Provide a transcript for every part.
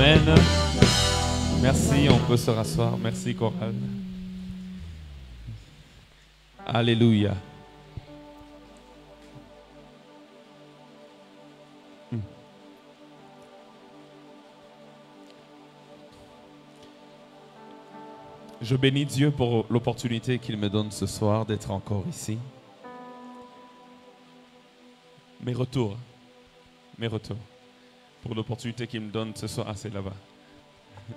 Amen. Merci, on peut se rasseoir. Merci, chorale. Alléluia. Je bénis Dieu pour l'opportunité qu'il me donne ce soir d'être encore ici. Mes retours. Pour l'opportunité qu'il me donne ce soir. Ah, c'est là-bas.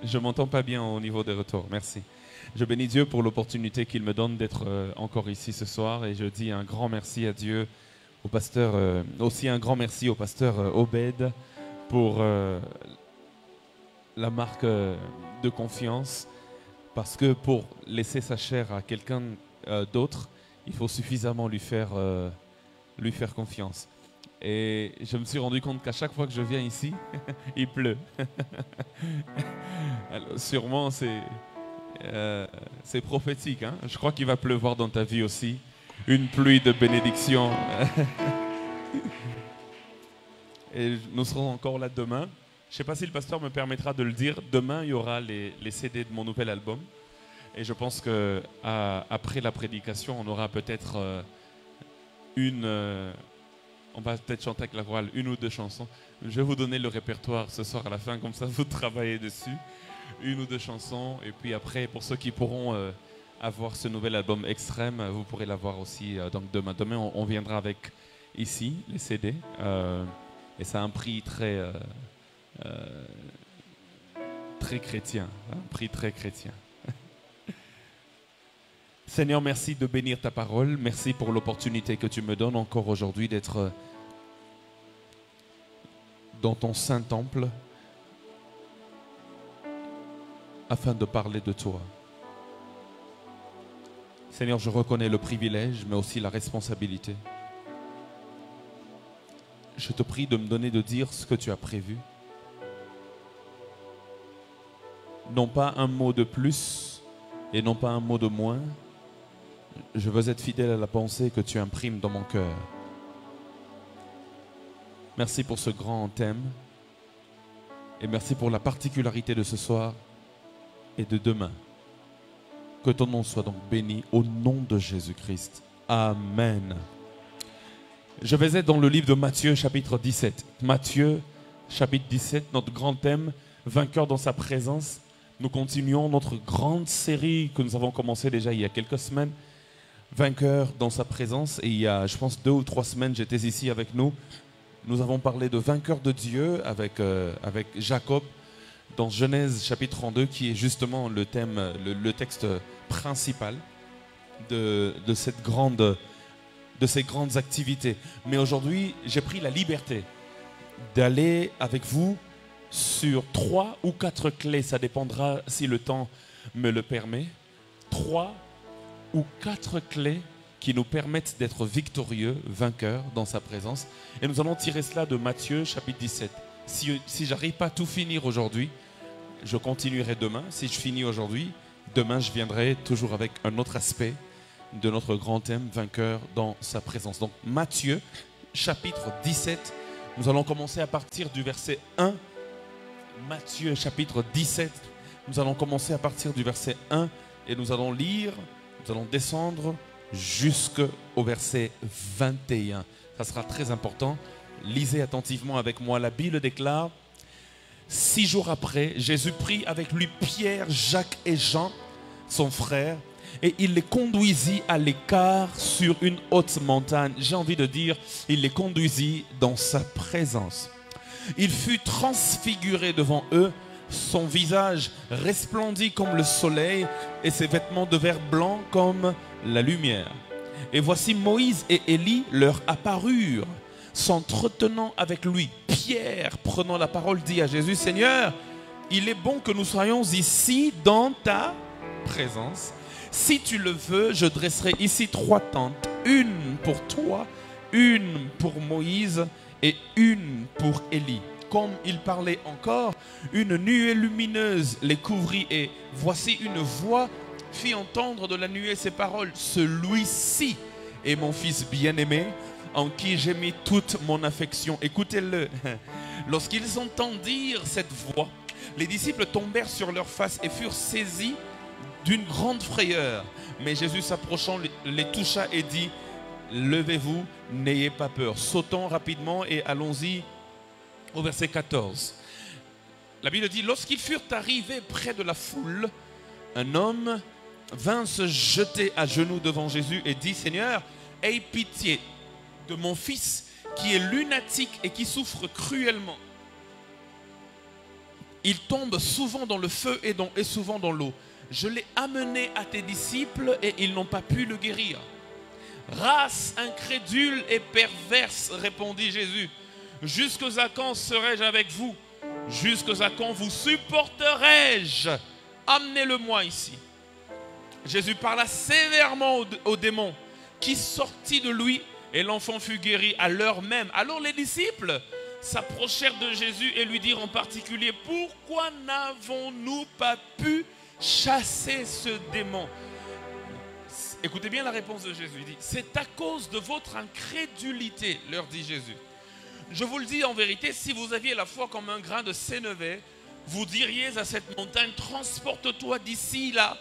Je ne m'entends pas bien au niveau des retours. Merci. Je bénis Dieu pour l'opportunité qu'il me donne d'être encore ici ce soir. Et je dis un grand merci à Dieu, au pasteur, aussi un grand merci au pasteur Obed pour la marque de confiance. Parce que pour laisser sa chair à quelqu'un d'autre, il faut suffisamment lui faire confiance. Et je me suis rendu compte qu'à chaque fois que je viens ici, il pleut. Alors, sûrement, c'est prophétique. Hein? Je crois qu'il va pleuvoir dans ta vie aussi. Une pluie de bénédiction. Et nous serons encore là demain. Je ne sais pas si le pasteur me permettra de le dire. Demain, il y aura les CD de mon nouvel album. Et je pense qu'après la prédication, on aura peut-être on va peut-être chanter avec la chorale une ou deux chansons. Je vais vous donner le répertoire ce soir à la fin, comme ça vous travaillez dessus. Une ou deux chansons. Et puis après, pour ceux qui pourront avoir ce nouvel album Extrême, vous pourrez l'avoir aussi donc demain. Demain, on viendra avec ici les CD. Et ça a un prix très chrétien. Un prix très chrétien. Seigneur, merci de bénir ta parole. Merci pour l'opportunité que tu me donnes encore aujourd'hui d'être dans ton saint temple afin de parler de toi. Seigneur, je reconnais le privilège, mais aussi la responsabilité. Je te prie de me donner de dire ce que tu as prévu. Non pas un mot de plus et non pas un mot de moins. Je veux être fidèle à la pensée que tu imprimes dans mon cœur. Merci pour ce grand thème. Et merci pour la particularité de ce soir et de demain. Que ton nom soit donc béni au nom de Jésus-Christ. Amen. Je vais être dans le livre de Matthieu, chapitre 17. Matthieu, chapitre 17, notre grand thème, vainqueur dans sa présence. Nous continuons notre grande série que nous avons commencé déjà il y a quelques semaines. Vainqueur dans sa présence. Et il y a, je pense, 2 ou 3 semaines, j'étais ici avec nous. Nous avons parlé de vainqueur de Dieu avec Jacob dans Genèse chapitre 32, qui est justement le thème, le texte principal de ces grandes activités. Mais aujourd'hui, j'ai pris la liberté d'aller avec vous sur 3 ou 4 clés. Ça dépendra si le temps me le permet. 3 ou 4 clés qui nous permettent d'être victorieux, vainqueurs dans sa présence. Et nous allons tirer cela de Matthieu chapitre 17. Si j'arrive pas à tout finir aujourd'hui, je continuerai demain. Si je finis aujourd'hui, demain je viendrai toujours avec un autre aspect de notre grand thème, vainqueur dans sa présence. Donc Matthieu chapitre 17, nous allons commencer à partir du verset 1. Matthieu chapitre 17, nous allons commencer à partir du verset 1 et nous allons lire. Nous allons descendre jusqu'au verset 21. Ça sera très important. Lisez attentivement avec moi. La Bible déclare: 6 jours après, Jésus prit avec lui Pierre, Jacques et Jean, son frère, et il les conduisit à l'écart sur une haute montagne. J'ai envie de dire, il les conduisit dans sa présence. Il fut transfiguré devant eux. Son visage resplendit comme le soleil et ses vêtements devinrent blancs comme la lumière. Et voici Moïse et Élie leur apparurent, s'entretenant avec lui. Pierre, prenant la parole, dit à Jésus: Seigneur, il est bon que nous soyons ici dans ta présence. Si tu le veux, je dresserai ici 3 tentes, une pour toi, une pour Moïse et une pour Élie. Comme il parlait encore, une nuée lumineuse les couvrit et voici une voix fit entendre de la nuée ces paroles: celui-ci est mon fils bien-aimé en qui j'ai mis toute mon affection. Écoutez-le. Lorsqu'ils entendirent cette voix, Les disciples tombèrent sur leur face et furent saisis d'une grande frayeur. Mais Jésus s'approchant les toucha et dit, levez-vous, n'ayez pas peur. Sautons rapidement et allons-y au verset 14. La Bible dit, lorsqu'ils furent arrivés près de la foule, un homme vint se jeter à genoux devant Jésus et dit, Seigneur, aie pitié de mon fils qui est lunatique et qui souffre cruellement. Il tombe souvent dans le feu et souvent dans l'eau. Je l'ai amené à tes disciples et ils n'ont pas pu le guérir. Race incrédule et perverse, répondit Jésus. Jusqu'à quand serai-je avec vous? Jusqu'à quand vous supporterai-je? Amenez-le-moi ici. Jésus parla sévèrement au démon qui sortit de lui et l'enfant fut guéri à l'heure même. Alors les disciples s'approchèrent de Jésus et lui dirent en particulier, pourquoi n'avons-nous pas pu chasser ce démon? Écoutez bien la réponse de Jésus. Il dit, c'est à cause de votre incrédulité, leur dit Jésus. Je vous le dis en vérité, si vous aviez la foi comme un grain de sénévé, vous diriez à cette montagne, transporte-toi d'ici là,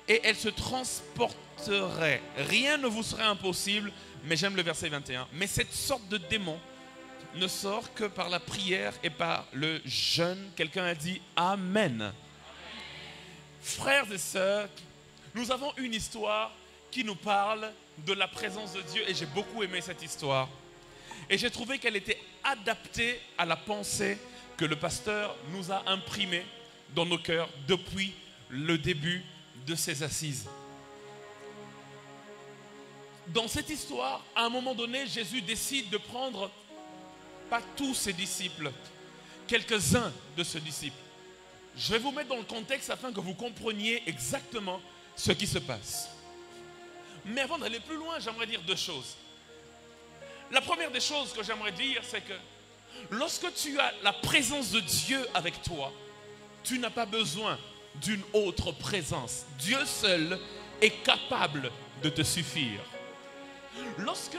et elle se transporterait. Rien ne vous serait impossible, mais j'aime le verset 21. Mais cette sorte de démon ne sort que par la prière et par le jeûne. Quelqu'un a dit Amen. Frères et sœurs, nous avons une histoire qui nous parle de la présence de Dieu et j'ai beaucoup aimé cette histoire. Et j'ai trouvé qu'elle était adaptée à la pensée que le pasteur nous a imprimée dans nos cœurs depuis le début de ses assises. Dans cette histoire, à un moment donné, Jésus décide de prendre, pas tous ses disciples, quelques-uns de ses disciples. Je vais vous mettre dans le contexte afin que vous compreniez exactement ce qui se passe. Mais avant d'aller plus loin, j'aimerais dire deux choses. La première des choses que j'aimerais dire, c'est que lorsque tu as la présence de Dieu avec toi, tu n'as pas besoin d'une autre présence. Dieu seul est capable de te suffire. Lorsque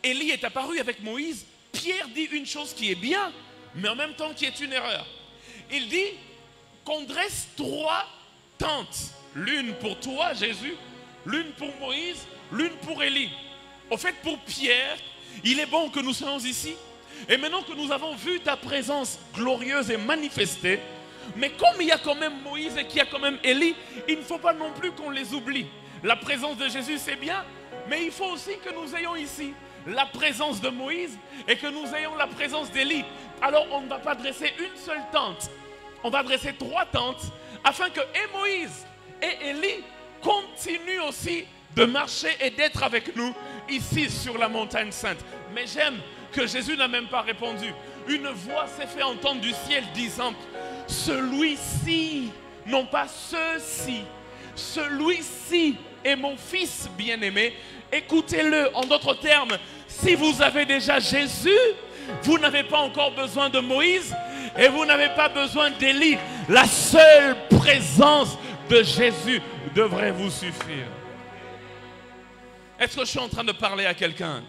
Élie est apparu avec Moïse, Pierre dit une chose qui est bien, mais en même temps qui est une erreur. Il dit qu'on dresse 3 tentes. L'une pour toi, Jésus, l'une pour Moïse, l'une pour Élie. Au fait, pour Pierre, il est bon que nous soyons ici. Et maintenant que nous avons vu ta présence glorieuse et manifestée, mais comme il y a quand même Moïse et qu'il y a quand même Élie, il ne faut pas non plus qu'on les oublie. La présence de Jésus, c'est bien, mais il faut aussi que nous ayons ici la présence de Moïse et que nous ayons la présence d'Élie. Alors on ne va pas dresser une seule tente, on va dresser 3 tentes afin que et Moïse et Élie continuent aussi de marcher et d'être avec nous ici sur la montagne sainte. Mais j'aime que Jésus n'a même pas répondu. Une voix s'est fait entendre du ciel disant, celui-ci, non pas ceux-ci, celui-ci est mon fils bien-aimé, écoutez-le. En d'autres termes, si vous avez déjà Jésus, vous n'avez pas encore besoin de Moïse et vous n'avez pas besoin d'Élie. La seule présence de Jésus devrait vous suffire. Est-ce que je suis en train de parler à quelqu'un?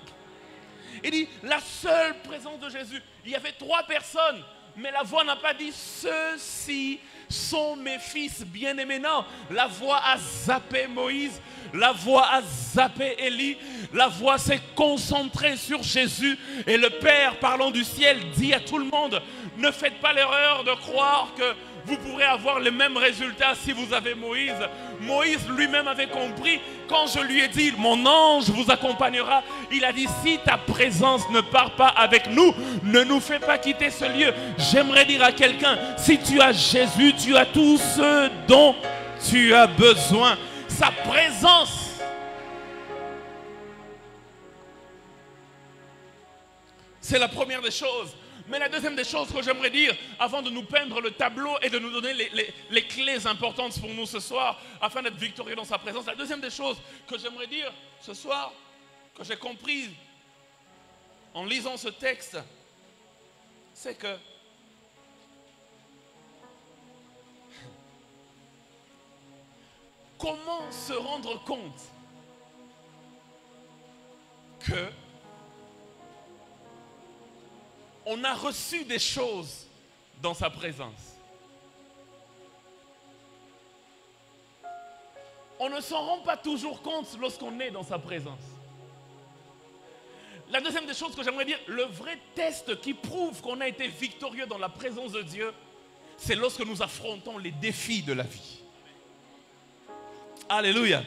Il dit, la seule présence de Jésus. Il y avait 3 personnes, mais la voix n'a pas dit, ceux-ci sont mes fils bien-aimés. Non, la voix a zappé Moïse, la voix a zappé Élie, la voix s'est concentrée sur Jésus. Et le Père, parlant du ciel, dit à tout le monde, ne faites pas l'erreur de croire que vous pourrez avoir les mêmes résultats si vous avez Moïse. Moïse lui-même avait compris, quand je lui ai dit, mon ange vous accompagnera, il a dit, si ta présence ne part pas avec nous, ne nous fais pas quitter ce lieu. J'aimerais dire à quelqu'un, si tu as Jésus, tu as tout ce dont tu as besoin. Sa présence. C'est la première des choses. Mais la deuxième des choses que j'aimerais dire, avant de nous peindre le tableau et de nous donner les clés importantes pour nous ce soir, afin d'être victorieux dans sa présence, la deuxième des choses que j'aimerais dire ce soir, que j'ai compris en lisant ce texte, c'est que comment se rendre compte que on a reçu des choses dans sa présence. On ne s'en rend pas toujours compte lorsqu'on est dans sa présence. La deuxième des choses que j'aimerais dire, le vrai test qui prouve qu'on a été victorieux dans la présence de Dieu, c'est lorsque nous affrontons les défis de la vie. Alléluia.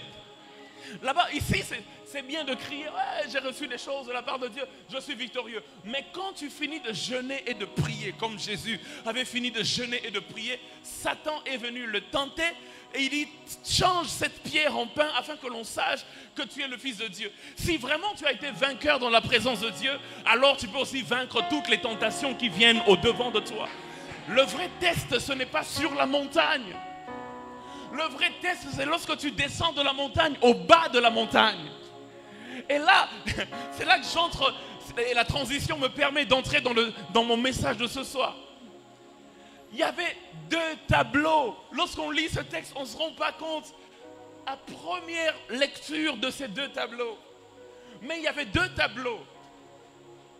Là-bas, ici, c'est bien de crier, ouais, j'ai reçu des choses de la part de Dieu, je suis victorieux. Mais quand tu finis de jeûner et de prier, comme Jésus avait fini de jeûner et de prier, Satan est venu le tenter et il dit, change cette pierre en pain afin que l'on sache que tu es le Fils de Dieu. Si vraiment tu as été vainqueur dans la présence de Dieu, alors tu peux aussi vaincre toutes les tentations qui viennent au-devant de toi. Le vrai test, ce n'est pas sur la montagne. Le vrai test, c'est lorsque tu descends de la montagne, au bas de la montagne. Et là, c'est là que j'entre, et la transition me permet d'entrer dans mon message de ce soir. Il y avait 2 tableaux. Lorsqu'on lit ce texte, on ne se rend pas compte à première lecture de ces 2 tableaux. Mais il y avait 2 tableaux.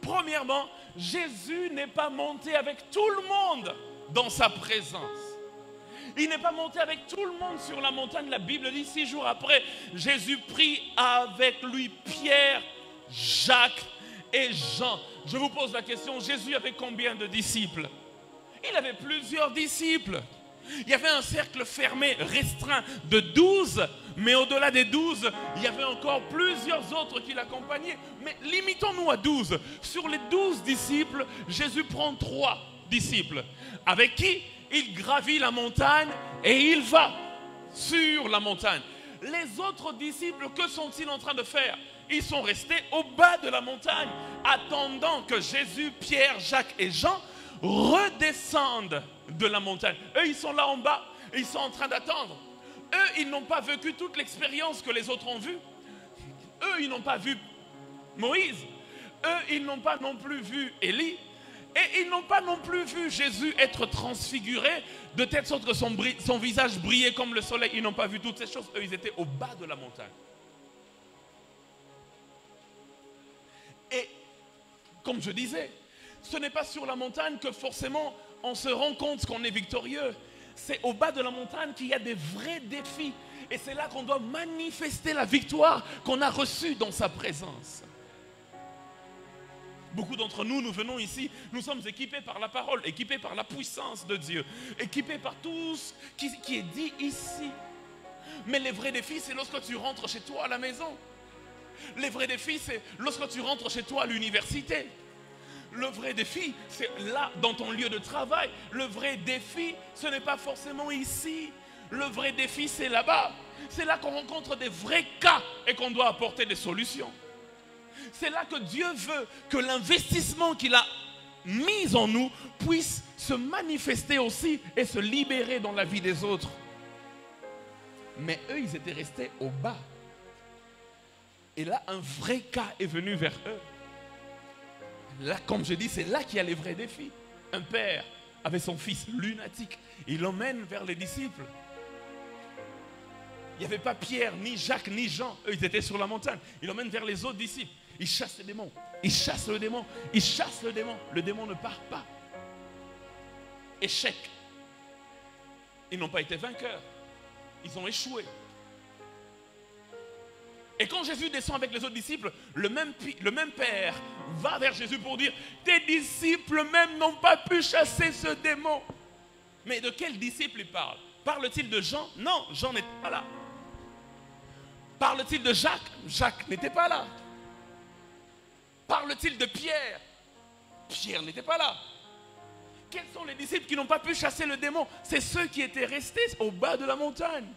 Premièrement, Jésus n'est pas monté avec tout le monde dans sa présence. Il n'est pas monté avec tout le monde sur la montagne. La Bible dit 6 jours après, Jésus prit avec lui Pierre, Jacques et Jean. Je vous pose la question, Jésus avait combien de disciples? Il avait plusieurs disciples. Il y avait un cercle fermé, restreint de 12, mais au-delà des 12, il y avait encore plusieurs autres qui l'accompagnaient. Mais limitons-nous à 12. Sur les 12 disciples, Jésus prend 3 disciples, avec qui il gravit la montagne et il va sur la montagne. Les autres disciples, que sont-ils en train de faire? Ils sont restés au bas de la montagne, attendant que Jésus, Pierre, Jacques et Jean redescendent de la montagne. Eux, ils sont là en bas, et ils sont en train d'attendre. Eux, ils n'ont pas vécu toute l'expérience que les autres ont vue. Eux, ils n'ont pas vu Moïse. Eux, ils n'ont pas non plus vu Élie. Et ils n'ont pas non plus vu Jésus être transfiguré de telle sorte que son visage brillait comme le soleil. Ils n'ont pas vu toutes ces choses. Eux, ils étaient au bas de la montagne. Et comme je disais, ce n'est pas sur la montagne que forcément on se rend compte qu'on est victorieux. C'est au bas de la montagne qu'il y a des vrais défis. Et c'est là qu'on doit manifester la victoire qu'on a reçue dans sa présence. Beaucoup d'entre nous, nous venons ici, nous sommes équipés par la parole, équipés par la puissance de Dieu, équipés par tout ce qui est dit ici. Mais les vrais défis, c'est lorsque tu rentres chez toi à la maison. Les vrais défis, c'est lorsque tu rentres chez toi à l'université. Le vrai défi, c'est là, dans ton lieu de travail. Le vrai défi, ce n'est pas forcément ici. Le vrai défi, c'est là-bas. C'est là qu'on rencontre des vrais cas et qu'on doit apporter des solutions. C'est là que Dieu veut que l'investissement qu'il a mis en nous puisse se manifester aussi et se libérer dans la vie des autres. Mais eux, ils étaient restés au bas. Et là, un vrai cas est venu vers eux. Là, comme je dis, c'est là qu'il y a les vrais défis. Un père avait son fils lunatique. Il l'emmène vers les disciples. Il n'y avait pas Pierre, ni Jacques, ni Jean. Eux, ils étaient sur la montagne. Il l'emmène vers les autres disciples. Il chasse le démon. Il chasse le démon. Il chasse le démon. Le démon ne part pas. Échec. Ils n'ont pas été vainqueurs. Ils ont échoué. Et quand Jésus descend avec les autres disciples, le même père va vers Jésus pour dire, tes disciples même n'ont pas pu chasser ce démon. Mais de quel disciple il parle? Parle-t-il de Jean? Non, Jean n'était pas là. Parle-t-il de Jacques? Jacques n'était pas là. Parle-t-il de Pierre? Pierre n'était pas là. Quels sont les disciples qui n'ont pas pu chasser le démon? C'est ceux qui étaient restés au bas de la montagne.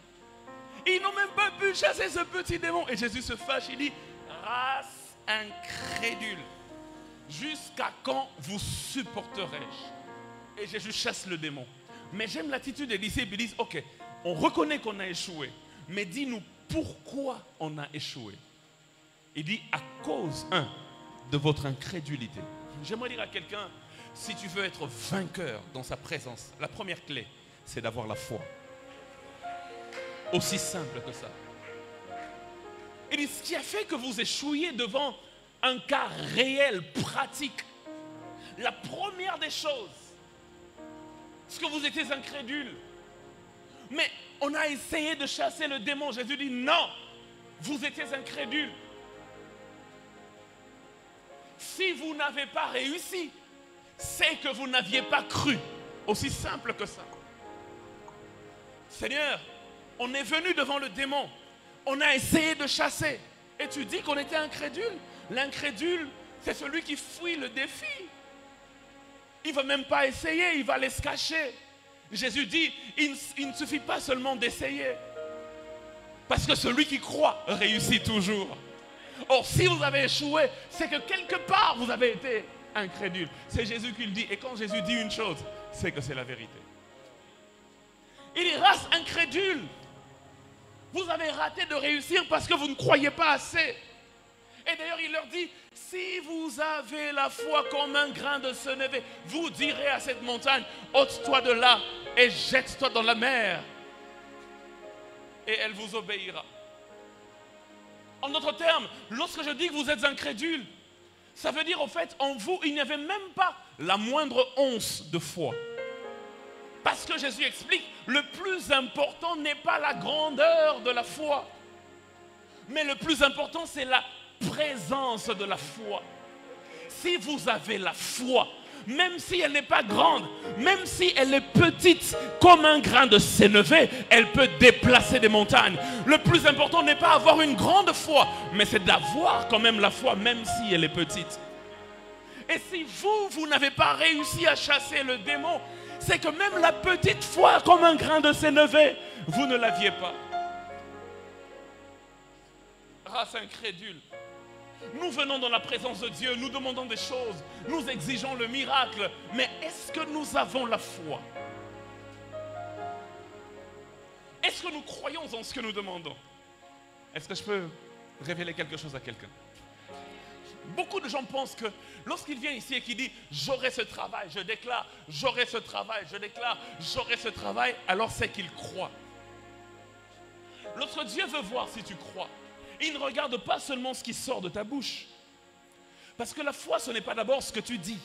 Ils n'ont même pas pu chasser ce petit démon. Et Jésus se fâche, il dit, race incrédule, jusqu'à quand vous supporterai-je? Et Jésus chasse le démon. Mais j'aime l'attitude des disciples, ils disent, ok, on reconnaît qu'on a échoué, mais dis-nous pourquoi on a échoué. Il dit, à cause, de votre incrédulité. J'aimerais dire à quelqu'un, si tu veux être vainqueur dans sa présence, la première clé, c'est d'avoir la foi. Aussi simple que ça. Il dit, ce qui a fait que vous échouiez devant un cas réel, pratique, La première des choses, c'est que vous étiez incrédules. Mais on a essayé de chasser le démon. Jésus dit non, vous étiez incrédules. Si vous n'avez pas réussi, c'est que vous n'aviez pas cru. Aussi simple que ça. Seigneur, on est venu devant le démon. On a essayé de chasser. Et tu dis qu'on était incrédule. L'incrédule, c'est celui qui fuit le défi. Il ne va même pas essayer, il va aller se cacher. Jésus dit, il ne suffit pas seulement d'essayer. Parce que celui qui croit réussit toujours. Or, si vous avez échoué, c'est que quelque part vous avez été incrédule. C'est Jésus qui le dit. Et quand Jésus dit une chose, c'est que c'est la vérité. Il est race incrédule. Vous avez raté de réussir parce que vous ne croyez pas assez. Et d'ailleurs, il leur dit, si vous avez la foi comme un grain de sénévé, vous direz à cette montagne, ôte-toi de là et jette-toi dans la mer. Et elle vous obéira. En d'autres termes, lorsque je dis que vous êtes incrédule, ça veut dire au fait, en vous, il n'y avait même pas la moindre once de foi. Parce que Jésus explique, le plus important n'est pas la grandeur de la foi. Mais le plus important, c'est la présence de la foi. Si vous avez la foi, même si elle n'est pas grande, même si elle est petite comme un grain de sénévé, elle peut déplacer des montagnes. Le plus important n'est pas avoir une grande foi, mais c'est d'avoir quand même la foi, même si elle est petite. Et si vous n'avez pas réussi à chasser le démon, c'est que même la petite foi comme un grain de sénévé, vous ne l'aviez pas. Race incrédule. Nous venons dans la présence de Dieu, nous demandons des choses, nous exigeons le miracle, mais est-ce que nous avons la foi? Est-ce que nous croyons en ce que nous demandons? Est-ce que je peux révéler quelque chose à quelqu'un? Beaucoup de gens pensent que lorsqu'il vient ici et qu'il dit « j'aurai ce travail, je déclare, j'aurai ce travail, je déclare, j'aurai ce travail », alors c'est qu'il croit. Lorsque Dieu veut voir si tu crois, il ne regarde pas seulement ce qui sort de ta bouche. Parce que la foi, ce n'est pas d'abord ce que tu dis.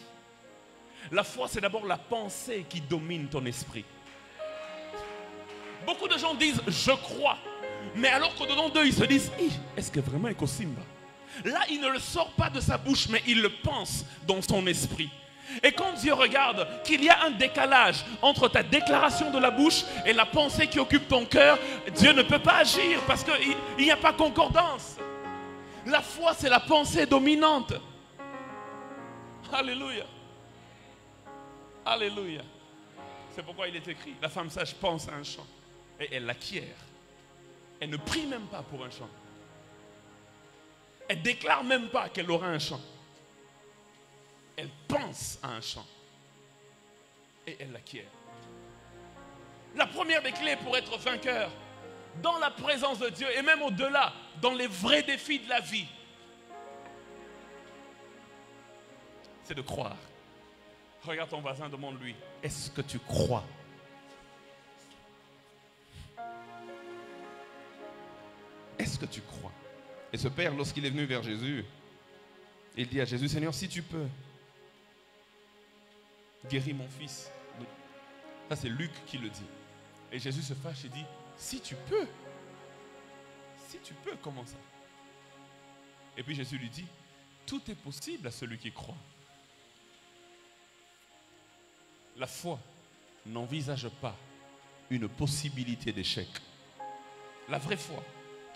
La foi, c'est d'abord la pensée qui domine ton esprit. Beaucoup de gens disent « je crois ». Mais alors qu'au-dedans d'eux, ils se disent « est-ce que vraiment est Simba ?» Là, il ne le sort pas de sa bouche, mais il le pense dans son esprit. Et quand Dieu regarde qu'il y a un décalage entre ta déclaration de la bouche et la pensée qui occupe ton cœur, Dieu ne peut pas agir parce qu'il n'y a pas concordance. La foi, c'est la pensée dominante. Alléluia. Alléluia. C'est pourquoi il est écrit, la femme sage pense à un champ et elle l'acquiert. Elle ne prie même pas pour un champ. Elle ne déclare même pas qu'elle aura un champ. Elle pense à un champ et elle l'acquiert. La première des clés pour être vainqueur dans la présence de Dieu et même au-delà, dans les vrais défis de la vie, c'est de croire. Regarde ton voisin, demande-lui, est-ce que tu crois? Est-ce que tu crois? Et ce père, lorsqu'il est venu vers Jésus, il dit à Jésus, Seigneur, si tu peux, guéris mon fils. Ça, c'est Luc qui le dit. Et Jésus se fâche et dit, si tu peux, comment ça? Et puis Jésus lui dit, tout est possible à celui qui croit. La foi n'envisage pas une possibilité d'échec. La vraie foi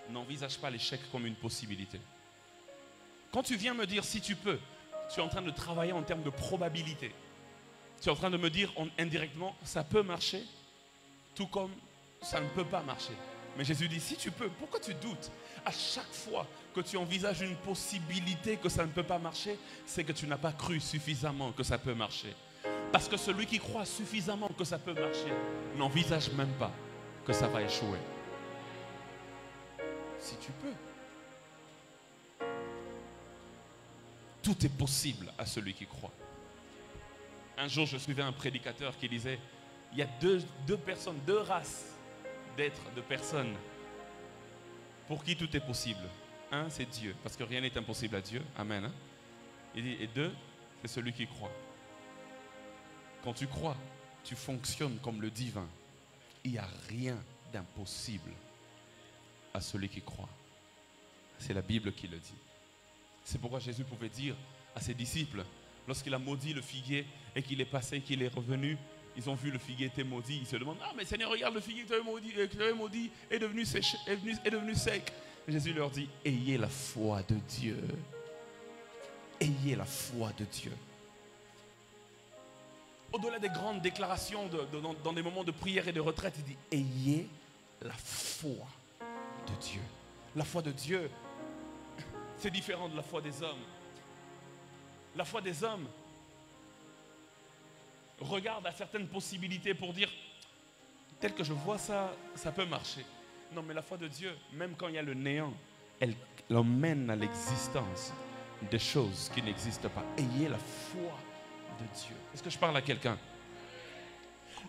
n'envisage pas l'échec comme une possibilité. Quand tu viens me dire si tu peux, tu es en train de travailler en termes de probabilité. Tu es en train de me dire indirectement, ça peut marcher, tout comme ça ne peut pas marcher. Mais Jésus dit, si tu peux, pourquoi tu doutes? À chaque fois que tu envisages une possibilité que ça ne peut pas marcher, c'est que tu n'as pas cru suffisamment que ça peut marcher. Parce que celui qui croit suffisamment que ça peut marcher n'envisage même pas que ça va échouer. Si tu peux. Tout est possible à celui qui croit. Un jour, je suivais un prédicateur qui disait, il y a deux personnes, deux races de personnes pour qui tout est possible. Un, c'est Dieu, parce que rien n'est impossible à Dieu. Amen. Hein? Il dit, et deux, c'est celui qui croit. Quand tu crois, tu fonctionnes comme le divin. Il n'y a rien d'impossible à celui qui croit. C'est la Bible qui le dit. C'est pourquoi Jésus pouvait dire à ses disciples, lorsqu'il a maudit le figuier et qu'il est passé, qu'il est revenu, ils ont vu le figuier était maudit. Ils se demandent, ah mais Seigneur, regarde le figuier que tu avais maudit est devenu sec. Jésus leur dit, ayez la foi de Dieu. Ayez la foi de Dieu. Au-delà des grandes déclarations dans des moments de prière et de retraite, il dit, ayez la foi de Dieu. La foi de Dieu, c'est différent de la foi des hommes. La foi des hommes regarde à certaines possibilités pour dire, tel que je vois ça, ça peut marcher. Non, mais la foi de Dieu, même quand il y a le néant, elle emmène à l'existence des choses qui n'existent pas. Ayez la foi de Dieu. Est-ce que je parle à quelqu'un?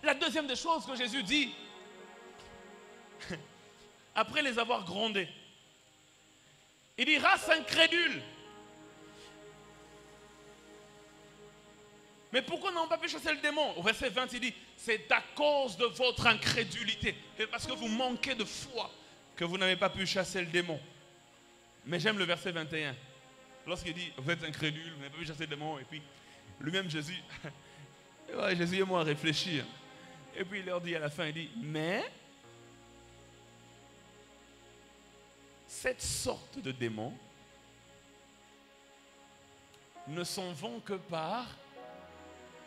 La deuxième des choses que Jésus dit, après les avoir grondés, il dit, race incrédule. Mais pourquoi n'ont pas pu chasser le démon? Au verset 20, il dit, c'est à cause de votre incrédulité. C'est parce que vous manquez de foi que vous n'avez pas pu chasser le démon. Mais j'aime le verset 21. Lorsqu'il dit, vous êtes incrédule, vous n'avez pas pu chasser le démon. Et puis, lui-même Jésus, ouais, Jésus et moi à réfléchir. Et puis il leur dit à la fin, il dit, mais cette sorte de démons ne s'en vont que par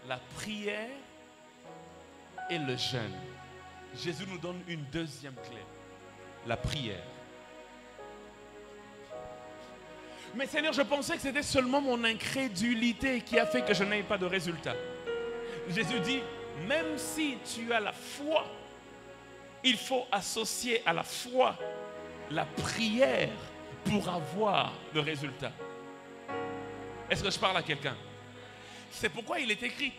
la prière et le jeûne. Jésus nous donne une deuxième clé, la prière. Mais Seigneur, je pensais que c'était seulement mon incrédulité qui a fait que je n'avais pas de résultat. Jésus dit, même si tu as la foi, il faut associer à la foi la prière pour avoir le résultat. Est-ce que je parle à quelqu'un? C'est pourquoi il est écrit,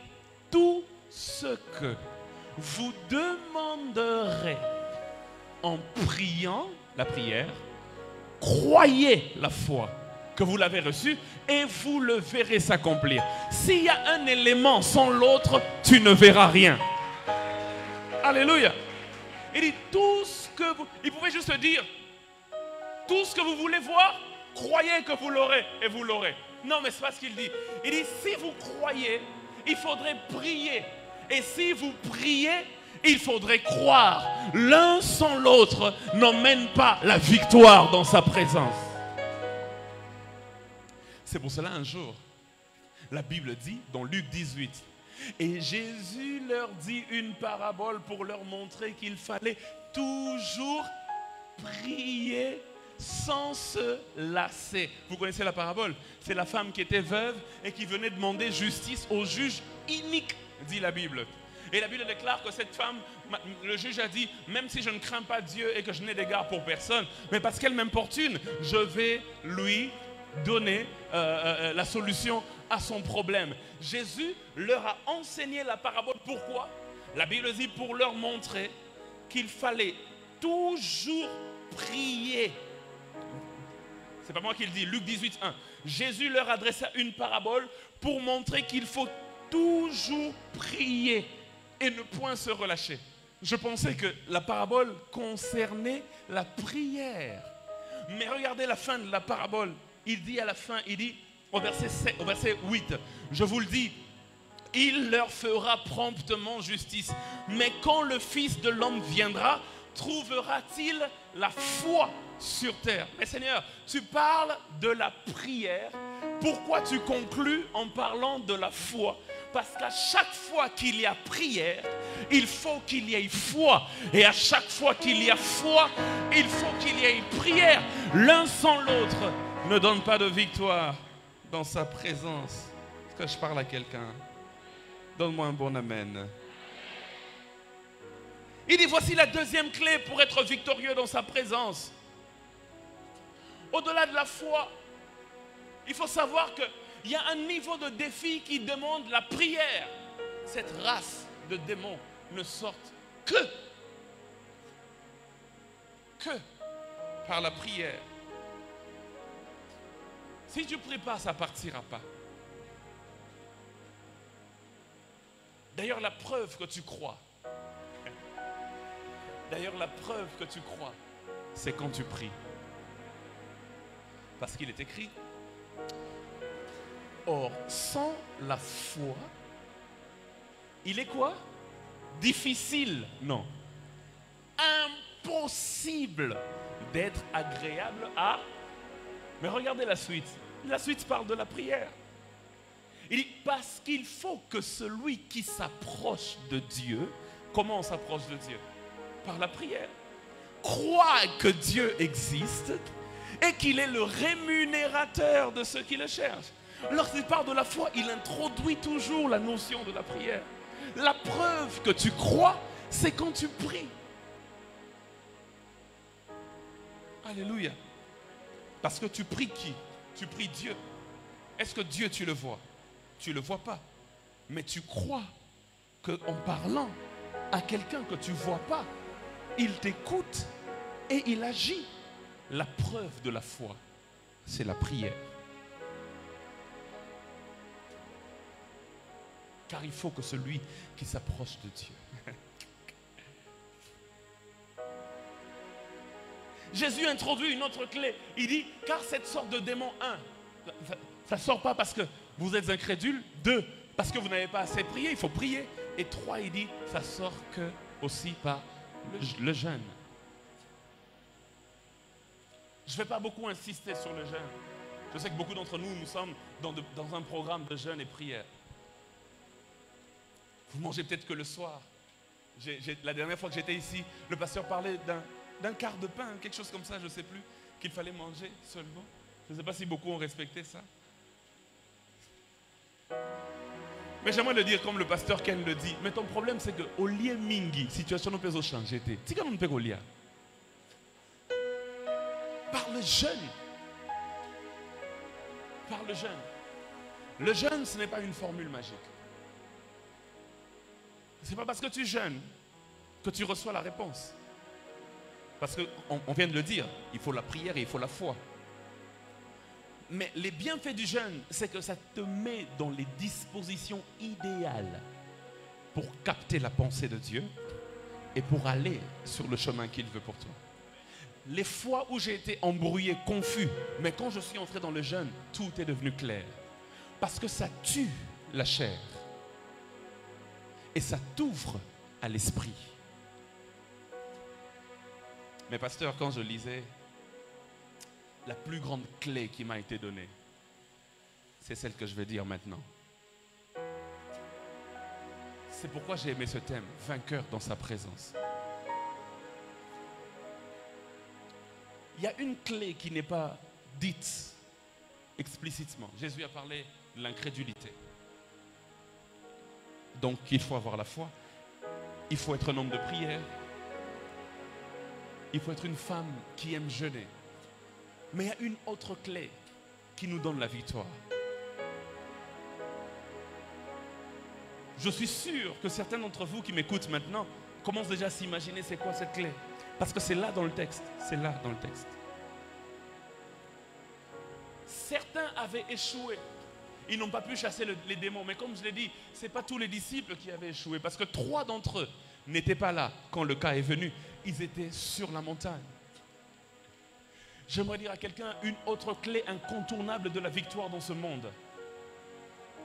tout ce que vous demanderez en priant, la prière, croyez la foi que vous l'avez reçu et vous le verrez s'accomplir. S'il y a un élément sans l'autre, tu ne verras rien. Alléluia. Il dit tout ce que vous... Il pouvait juste dire, tout ce que vous voulez voir, croyez que vous l'aurez et vous l'aurez. Non, mais c'est pas ce qu'il dit. Il dit, si vous croyez, il faudrait prier. Et si vous priez, il faudrait croire. L'un sans l'autre n'emmène pas la victoire dans sa présence. C'est pour cela un jour, la Bible dit dans Luc 18, et Jésus leur dit une parabole pour leur montrer qu'il fallait toujours prier sans se lasser. Vous connaissez la parabole? C'est la femme qui était veuve et qui venait demander justice au juge inique, dit la Bible. Et la Bible déclare que cette femme, le juge a dit, même si je ne crains pas Dieu et que je n'ai d'égard pour personne, mais parce qu'elle m'importune, je vais lui donner la solution à son problème. Jésus leur a enseigné la parabole. Pourquoi? La Bible dit pour leur montrer qu'il fallait toujours prier. C'est pas moi qui le dis, Luc 18, 1. Jésus leur adressa une parabole pour montrer qu'il faut toujours prier et ne point se relâcher. Je pensais que la parabole concernait la prière. Mais regardez la fin de la parabole. Il dit à la fin, il dit au verset 8, je vous le dis, il leur fera promptement justice. Mais quand le Fils de l'homme viendra, trouvera-t-il la foi sur terre? Mais Seigneur, tu parles de la prière. Pourquoi tu conclus en parlant de la foi? Parce qu'à chaque fois qu'il y a prière, il faut qu'il y ait foi. Et à chaque fois qu'il y a foi, il faut qu'il y ait prière. L'un sans l'autre ne donne pas de victoire dans sa présence. Est-ce que je parle à quelqu'un? Donne-moi un bon amen. Il dit, voici la deuxième clé pour être victorieux dans sa présence. Au-delà de la foi, il faut savoir qu'il y a un niveau de défi qui demande la prière. Cette race de démons ne sortent que par la prière. Si tu ne pries pas, ça ne partira pas. D'ailleurs, la preuve que tu crois, c'est quand tu pries. Parce qu'il est écrit, or, sans la foi, il est quoi? Difficile, non, impossible d'être agréable à... Mais regardez la suite. La suite parle de la prière. Il dit, parce qu'il faut que celui qui s'approche de Dieu, comment on s'approche de Dieu? Par la prière. Croit que Dieu existe et qu'il est le rémunérateur de ceux qui le cherchent. Lorsqu'il parle de la foi, il introduit toujours la notion de la prière. La preuve que tu crois, c'est quand tu pries. Alléluia. Parce que tu pries qui? Tu pries Dieu. Est-ce que Dieu, tu le vois? Tu ne le vois pas. Mais tu crois qu'en parlant à quelqu'un que tu ne vois pas, il t'écoute et il agit. La preuve de la foi, c'est la prière. Car il faut que celui qui s'approche de Dieu. Jésus introduit une autre clé. Il dit, car cette sorte de démon, ça ne sort pas parce que vous êtes incrédule. 2, parce que vous n'avez pas assez prié, il faut prier. Et 3, il dit, ça sort que aussi par le jeûne. Je ne vais pas beaucoup insister sur le jeûne. Je sais que beaucoup d'entre nous, nous sommes dans un programme de jeûne et prière. Vous mangez peut-être que le soir. La dernière fois que j'étais ici, le pasteur parlait d'un quart de pain, quelque chose comme ça, je ne sais plus, qu'il fallait manger seulement. Je ne sais pas si beaucoup ont respecté ça. Mais j'aimerais le dire comme le pasteur Ken le dit. Mais ton problème, c'est que au lieu mingi, situation ne peut pas changer. Si quand on peut au lieu. Par le jeûne. Par le jeûne. Le jeûne, ce n'est pas une formule magique. Ce n'est pas parce que tu jeûnes que tu reçois la réponse. Parce qu'on vient de le dire, il faut la prière et il faut la foi. Mais les bienfaits du jeûne, c'est que ça te met dans les dispositions idéales pour capter la pensée de Dieu et pour aller sur le chemin qu'il veut pour toi. Les fois où j'ai été embrouillé, confus, mais quand je suis entré dans le jeûne, tout est devenu clair. Parce que ça tue la chair et ça t'ouvre à l'esprit. Mais pasteur, quand je lisais, la plus grande clé qui m'a été donnée, c'est celle que je vais dire maintenant. C'est pourquoi j'ai aimé ce thème, vainqueur dans sa présence. Il y a une clé qui n'est pas dite explicitement. Jésus a parlé de l'incrédulité. Donc il faut avoir la foi, il faut être un homme de prière, il faut être une femme qui aime jeûner. Mais il y a une autre clé qui nous donne la victoire. Je suis sûr que certains d'entre vous qui m'écoutent maintenant commencent déjà à s'imaginer c'est quoi cette clé. Parce que c'est là dans le texte. C'est là dans le texte. Certains avaient échoué. Ils n'ont pas pu chasser les démons. Mais comme je l'ai dit, ce n'est pas tous les disciples qui avaient échoué. Parce que 3 d'entre eux n'étaient pas là quand le cas est venu. Ils étaient sur la montagne. J'aimerais dire à quelqu'un, une autre clé incontournable de la victoire dans ce monde,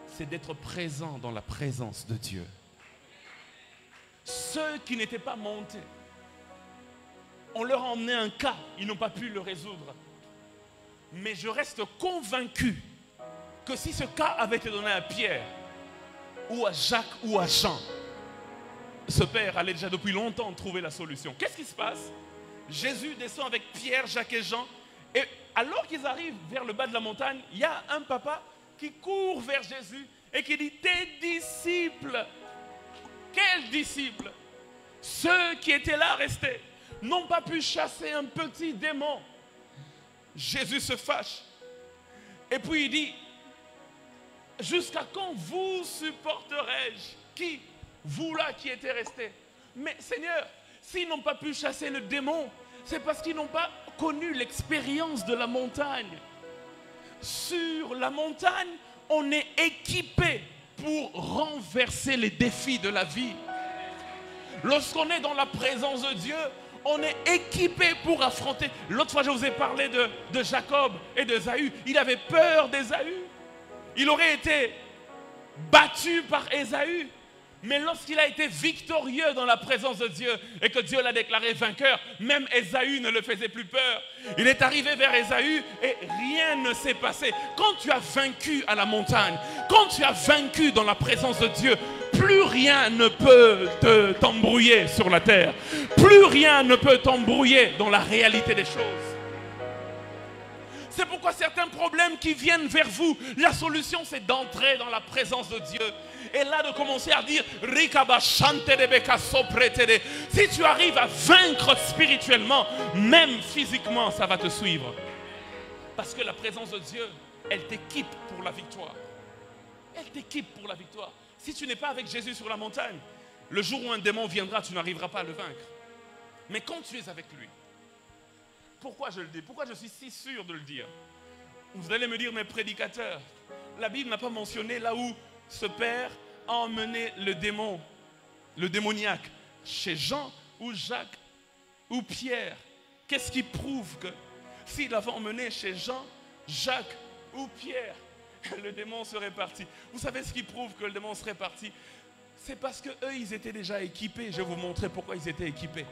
c'est d'être présent dans la présence de Dieu. Ceux qui n'étaient pas montés, on leur a emmené un cas, ils n'ont pas pu le résoudre. Mais je reste convaincu que si ce cas avait été donné à Pierre, ou à Jacques, ou à Jean, ce père allait déjà depuis longtemps trouver la solution. Qu'est-ce qui se passe? Jésus descend avec Pierre, Jacques et Jean. Et alors qu'ils arrivent vers le bas de la montagne, il y a un papa qui court vers Jésus et qui dit, tes disciples, quels disciples? Ceux qui étaient là restés, n'ont pas pu chasser un petit démon. Jésus se fâche. Et puis il dit, jusqu'à quand vous supporterai-je? Qui? Vous là qui étiez restés. Mais Seigneur, s'ils n'ont pas pu chasser le démon, c'est parce qu'ils n'ont pas connu l'expérience de la montagne. Sur la montagne, on est équipé pour renverser les défis de la vie. Lorsqu'on est dans la présence de Dieu, on est équipé pour affronter. L'autre fois, je vous ai parlé de Jacob et d'Ésaü. Il avait peur d'Ésaü. Il aurait été battu par Ésaü. Mais lorsqu'il a été victorieux dans la présence de Dieu et que Dieu l'a déclaré vainqueur, même Ésaü ne le faisait plus peur. Il est arrivé vers Ésaü et rien ne s'est passé. Quand tu as vaincu à la montagne, quand tu as vaincu dans la présence de Dieu, plus rien ne peut t'embrouiller sur la terre. Plus rien ne peut t'embrouiller dans la réalité des choses. C'est pourquoi certains problèmes qui viennent vers vous, la solution c'est d'entrer dans la présence de Dieu. Et là de commencer à dire, si tu arrives à vaincre spirituellement, même physiquement, ça va te suivre. Parce que la présence de Dieu, elle t'équipe pour la victoire. Elle t'équipe pour la victoire. Si tu n'es pas avec Jésus sur la montagne, le jour où un démon viendra, tu n'arriveras pas à le vaincre. Mais quand tu es avec lui, pourquoi je le dis? Pourquoi je suis si sûr de le dire? Vous allez me dire, mais prédicateur, la Bible n'a pas mentionné là où ce père a emmené le démon, le démoniaque, chez Jean ou Jacques ou Pierre. Qu'est-ce qui prouve que s'il l'avait emmené chez Jean, Jacques ou Pierre, le démon serait parti? Vous savez ce qui prouve que le démon serait parti? C'est parce qu'eux, ils étaient déjà équipés. Je vais vous montrer pourquoi ils étaient équipés.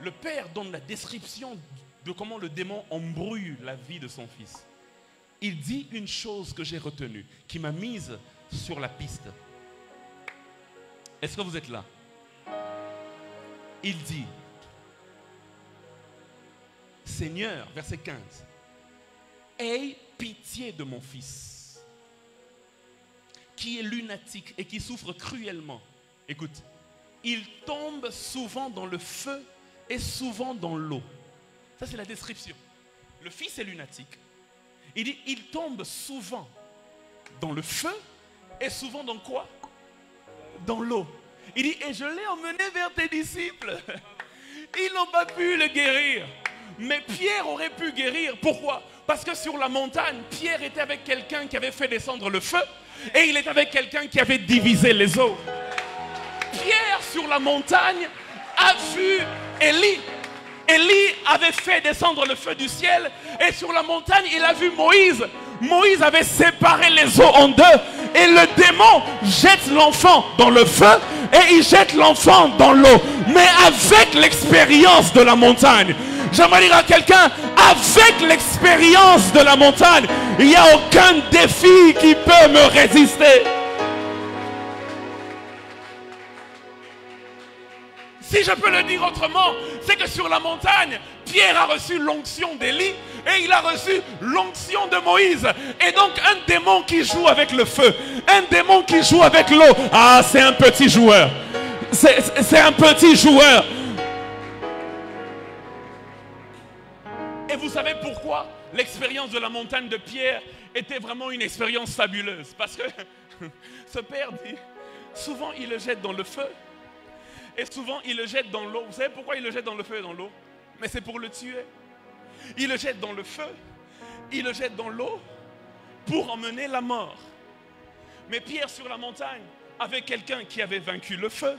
Le père donne la description de comment le démon embrouille la vie de son fils. Il dit une chose que j'ai retenue, qui m'a mise sur la piste. Est-ce que vous êtes là? Il dit, Seigneur, verset 15, aie pitié de mon fils, qui est lunatique et qui souffre cruellement. Écoute, il tombe souvent dans le feu et souvent dans l'eau. Ça, c'est la description. Le fils est lunatique. Il dit, il tombe souvent dans le feu et souvent dans quoi? Dans l'eau. Il dit, et je l'ai emmené vers tes disciples. Ils n'ont pas pu le guérir. Mais Pierre aurait pu guérir. Pourquoi? Parce que sur la montagne, Pierre était avec quelqu'un qui avait fait descendre le feu et il était avec quelqu'un qui avait divisé les eaux. Pierre, sur la montagne, a vu Élie. Élie avait fait descendre le feu du ciel et sur la montagne, il a vu Moïse. Moïse avait séparé les eaux en deux et le démon jette l'enfant dans le feu et il jette l'enfant dans l'eau. Mais avec l'expérience de la montagne, j'aimerais dire à quelqu'un, avec l'expérience de la montagne, il n'y a aucun défi qui peut me résister. Si je peux le dire autrement, c'est que sur la montagne, Pierre a reçu l'onction d'Élie et il a reçu l'onction de Moïse. Et donc un démon qui joue avec le feu, un démon qui joue avec l'eau, ah, c'est un petit joueur. C'est un petit joueur. Et vous savez pourquoi l'expérience de la montagne de Pierre était vraiment une expérience fabuleuse? Parce que ce père dit, souvent il le jette dans le feu. Et souvent, il le jette dans l'eau. Vous savez pourquoi il le jette dans le feu et dans l'eau? Mais c'est pour le tuer. Il le jette dans le feu, il le jette dans l'eau pour emmener la mort. Mais Pierre sur la montagne avait quelqu'un qui avait vaincu le feu.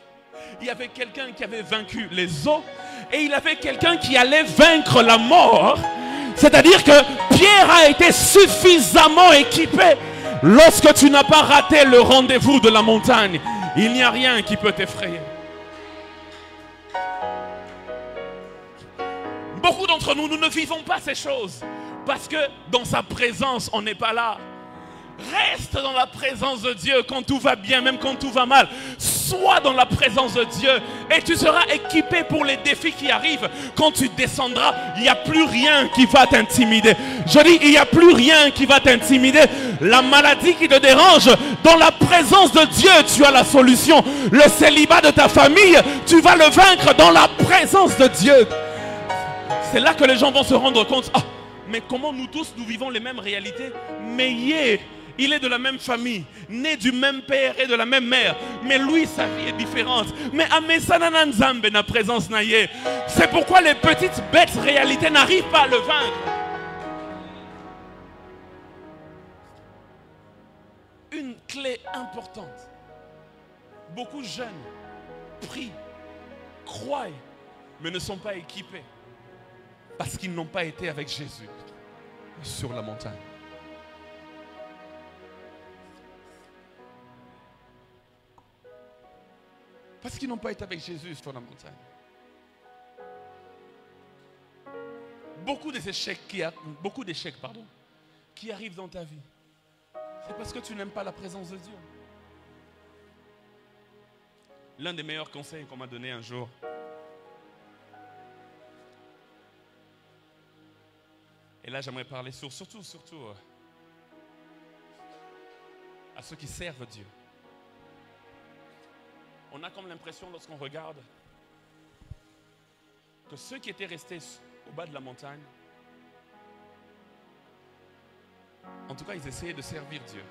Il y avait quelqu'un qui avait vaincu les eaux. Et il avait quelqu'un qui allait vaincre la mort. C'est-à-dire que Pierre a été suffisamment équipé. Lorsque tu n'as pas raté le rendez-vous de la montagne, il n'y a rien qui peut t'effrayer. Beaucoup d'entre nous, nous ne vivons pas ces choses parce que dans sa présence, on n'est pas là. Reste dans la présence de Dieu quand tout va bien, même quand tout va mal. Sois dans la présence de Dieu et tu seras équipé pour les défis qui arrivent. Quand tu descendras, il n'y a plus rien qui va t'intimider. Je dis, il n'y a plus rien qui va t'intimider. La maladie qui te dérange, dans la présence de Dieu, tu as la solution. Le célibat de ta famille, tu vas le vaincre dans la présence de Dieu. C'est là que les gens vont se rendre compte. Ah, mais comment nous tous, nous vivons les mêmes réalités? Mais il est de la même famille, né du même père et de la même mère. Mais lui, sa vie est différente. Mais Amesanana Nzambe na présence naïe. C'est pourquoi les petites bêtes réalités n'arrivent pas à le vaincre. une clé importante. Beaucoup de jeunes prient, croient, mais ne sont pas équipés. Parce qu'ils n'ont pas été avec Jésus sur la montagne. Parce qu'ils n'ont pas été avec Jésus sur la montagne. Beaucoup d'échecs qui arrivent dans ta vie, c'est parce que tu n'aimes pas la présence de Dieu. L'un des meilleurs conseils qu'on m'a donné un jour, et là j'aimerais parler surtout à ceux qui servent Dieu. On a comme l'impression lorsqu'on regarde que ceux qui étaient restés au bas de la montagne, en tout cas ils essayaient de servir Dieu.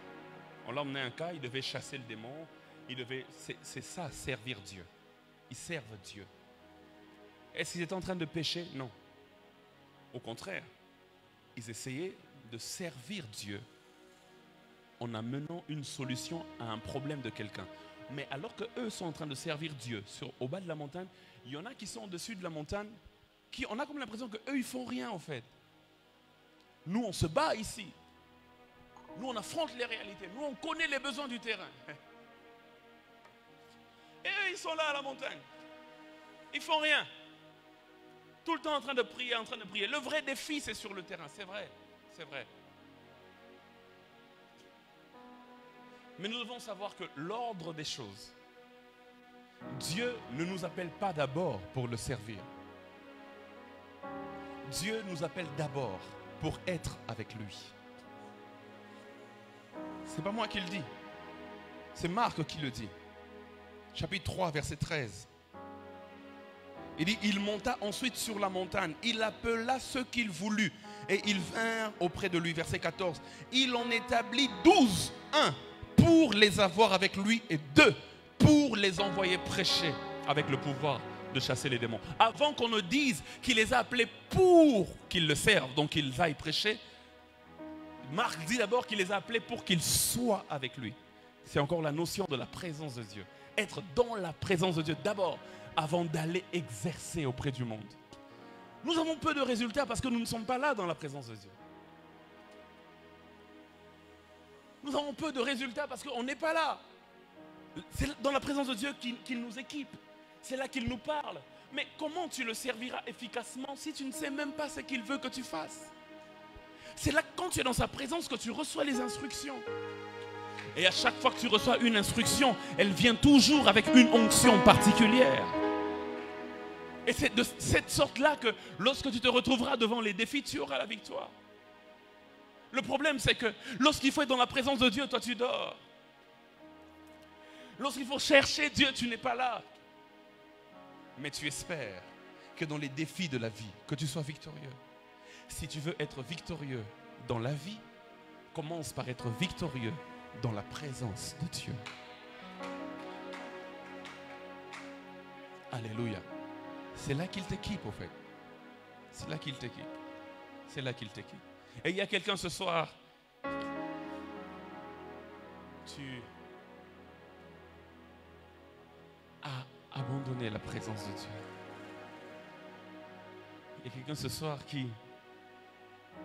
On leur emmenait un cas, ils devaient chasser le démon, c'est ça, servir Dieu. Ils servent Dieu. Est-ce qu'ils étaient en train de pécher? Non. Au contraire, ils essayaient de servir Dieu en amenant une solution à un problème de quelqu'un. Mais alors qu'eux sont en train de servir Dieu au bas de la montagne, il y en a qui sont au-dessus de la montagne, on a comme l'impression qu'eux, ils ne font rien en fait. Nous, on se bat ici. Nous, on affronte les réalités. Nous, on connaît les besoins du terrain. Et eux, ils sont là à la montagne. Ils ne font rien. Tout le temps en train de prier, en train de prier. Le vrai défi, c'est sur le terrain. C'est vrai. C'est vrai. Mais nous devons savoir que l'ordre des choses, Dieu ne nous appelle pas d'abord pour le servir. Dieu nous appelle d'abord pour être avec lui. Ce n'est pas moi qui le dis. C'est Marc qui le dit. Chapitre 3, verset 13. Il dit, il monta ensuite sur la montagne. Il appela ceux qu'il voulut. Et ils vinrent auprès de lui. Verset 14. Il en établit 12. 1 pour les avoir avec lui et 2 pour les envoyer prêcher avec le pouvoir de chasser les démons. Avant qu'on ne dise qu'il les a appelés pour qu'ils le servent, donc qu'ils aillent prêcher, Marc dit d'abord qu'il les a appelés pour qu'ils soient avec lui. C'est encore la notion de la présence de Dieu. Être dans la présence de Dieu d'abord, avant d'aller exercer auprès du monde. Nous avons peu de résultats parce que nous ne sommes pas là dans la présence de Dieu. Nous avons peu de résultats parce qu'on n'est pas là. C'est dans la présence de Dieu qu'il nous équipe. C'est là qu'il nous parle. Mais comment tu le serviras efficacement si tu ne sais même pas ce qu'il veut que tu fasses? C'est là, quand tu es dans sa présence, que tu reçois les instructions. Et à chaque fois que tu reçois une instruction, elle vient toujours avec une onction particulière. Et c'est de cette sorte-là que lorsque tu te retrouveras devant les défis, tu auras la victoire. Le problème, c'est que lorsqu'il faut être dans la présence de Dieu, toi tu dors. Lorsqu'il faut chercher Dieu, tu n'es pas là. Mais tu espères que dans les défis de la vie, que tu sois victorieux. Si tu veux être victorieux dans la vie, commence par être victorieux dans la présence de Dieu. Alléluia. C'est là qu'il t'équipe, au fait. C'est là qu'il t'équipe. C'est là qu'il t'équipe. Et il y a quelqu'un ce soir, tu as abandonné la présence de Dieu. Il y a quelqu'un ce soir qui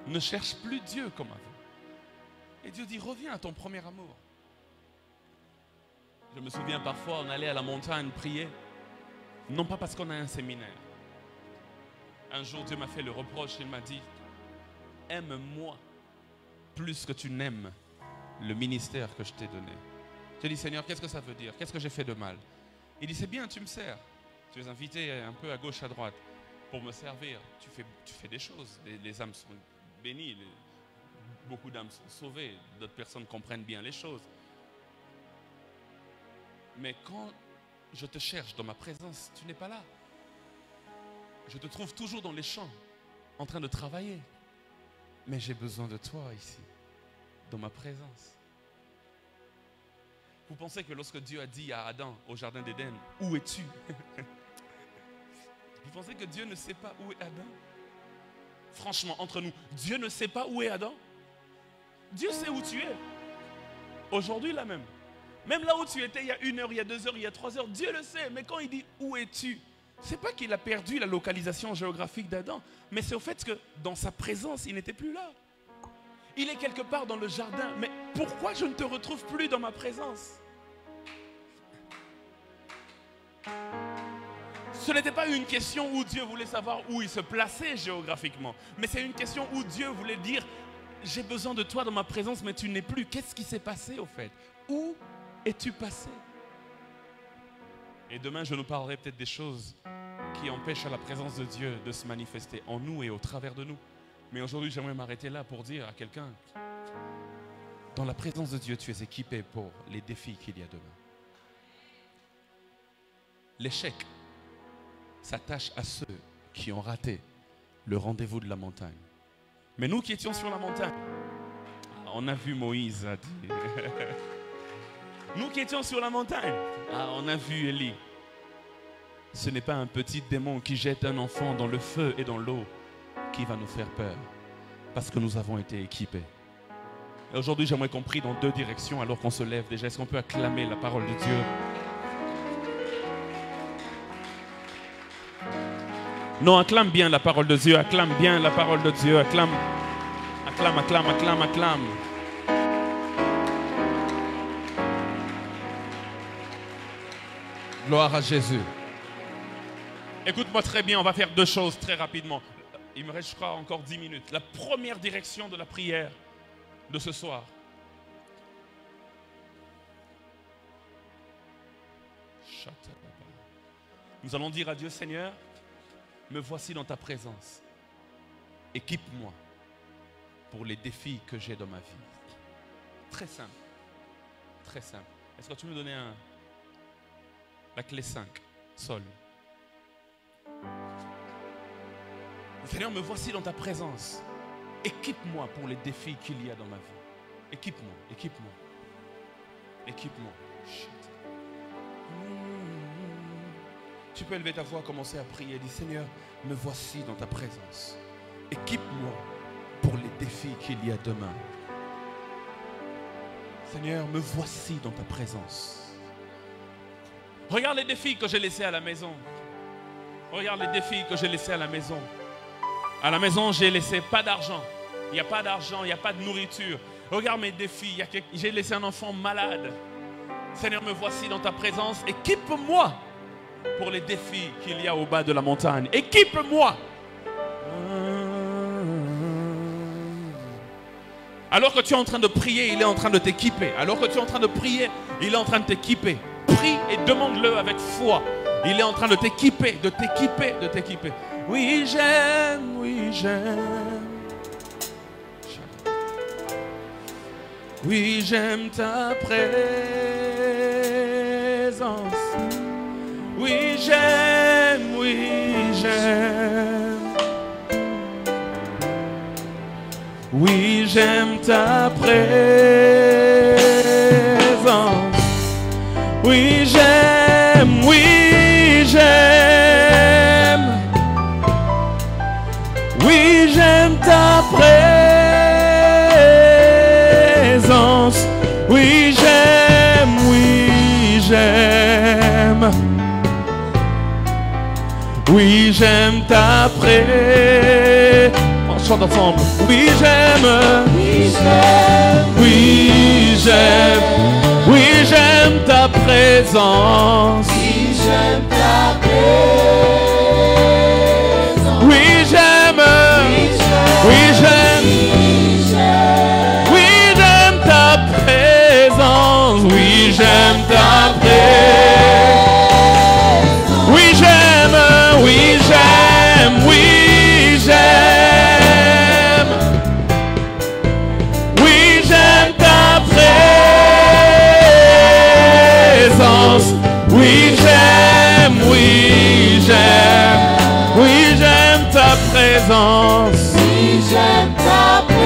ne cherche plus Dieu comme avant. Et Dieu dit, reviens à ton premier amour. Je me souviens parfois, on allait à la montagne prier, non pas parce qu'on a un séminaire. Un jour, Dieu m'a fait le reproche, il m'a dit, aime-moi plus que tu n'aimes le ministère que je t'ai donné. J'ai dit, Seigneur, qu'est-ce que ça veut dire? Qu'est-ce que j'ai fait de mal? Il dit, c'est bien, tu me sers. Tu es invité un peu à gauche, à droite pour me servir. Tu fais des choses. Les âmes sont bénies. Beaucoup d'âmes sont sauvées. D'autres personnes comprennent bien les choses. Mais quand je te cherche dans ma présence, tu n'es pas là. Je te trouve toujours dans les champs, en train de travailler. Mais j'ai besoin de toi ici, dans ma présence. Vous pensez que lorsque Dieu a dit à Adam au jardin d'Éden, où es-tu? Vous pensez que Dieu ne sait pas où est Adam? Franchement, entre nous, Dieu ne sait pas où est Adam? Dieu sait où tu es. Aujourd'hui, là même. Même là où tu étais il y a 1 heure, il y a 2 heures, il y a 3 heures, Dieu le sait. Mais quand il dit où es-tu, c'est pas qu'il a perdu la localisation géographique d'Adam, mais c'est au fait que dans sa présence, il n'était plus là. Il est quelque part dans le jardin. Mais pourquoi je ne te retrouve plus dans ma présence? Ce n'était pas une question où Dieu voulait savoir où il se plaçait géographiquement, mais c'est une question où Dieu voulait dire, j'ai besoin de toi dans ma présence, mais tu n'es plus. Qu'est-ce qui s'est passé au fait? Où es-tu passé? Et demain, je nous parlerai peut-être des choses qui empêchent la présence de Dieu de se manifester en nous et au travers de nous. Mais aujourd'hui, j'aimerais m'arrêter là pour dire à quelqu'un, dans la présence de Dieu, tu es équipé pour les défis qu'il y a demain. L'échec s'attache à ceux qui ont raté le rendez-vous de la montagne. Mais nous qui étions sur la montagne, on a vu Moïse. Nous qui étions sur la montagne, on a vu Élie. Ce n'est pas un petit démon qui jette un enfant dans le feu et dans l'eau qui va nous faire peur, parce que nous avons été équipés. Et aujourd'hui, j'aimerais qu'on prie dans 2 directions alors qu'on se lève déjà. Est-ce qu'on peut acclamer la parole de Dieu? Non, acclame bien la parole de Dieu, acclame bien la parole de Dieu, acclame, acclame, acclame, acclame, acclame. Gloire à Jésus. Écoute-moi très bien, on va faire 2 choses très rapidement. Il me reste, je crois, encore 10 minutes. La première direction de la prière de ce soir. Nous allons dire à Dieu, Seigneur, me voici dans ta présence. Équipe-moi pour les défis que j'ai dans ma vie. Très simple. Très simple. Est-ce que tu peux me donner la clé 5, sol? Seigneur, me voici dans ta présence. Équipe-moi pour les défis qu'il y a dans ma vie. Équipe-moi, équipe-moi. Équipe-moi. Tu peux élever ta voix, commencer à prier. Dis, Seigneur, me voici dans ta présence. Équipe-moi pour les défis qu'il y a demain. Seigneur, me voici dans ta présence. Regarde les défis que j'ai laissés à la maison. Regarde les défis que j'ai laissés à la maison. À la maison, j'ai laissé pas d'argent. Il n'y a pas d'argent, il n'y a pas de nourriture. Regarde mes défis. J'ai laissé un enfant malade. Seigneur, me voici dans ta présence. Équipe-moi pour les défis qu'il y a au bas de la montagne. Équipe-moi. Alors que tu es en train de prier, il est en train de t'équiper. Alors que tu es en train de prier, il est en train de t'équiper. Prie et demande-le avec foi. Il est en train de t'équiper, de t'équiper, de t'équiper. Oui, j'aime, oui, j'aime. Oui, j'aime ta présence. Oui, j'aime, oui, j'aime. Oui, j'aime ta présence. Oui, j'aime, oui, j'aime. Oui, j'aime ta présence. Oui, j'aime, oui, j'aime. Oui, j'aime ta présence. On chante ensemble. Oui, j'aime. Oui, j'aime. Oui, j'aime. Oui, j'aime ta présence. Oui, j'aime ta présence. Oui, j'aime. Oui, j'aime. Oui, j'aime ta présence. Oui, j'aime ta présence. Oui, j'aime. Oui, j'aime. Oui, j'aime. Oui, j'aime ta présence. Oui, j'aime. Oui, j'aime. Oui, j'aime ta présence. Oui, j'aime ta présence.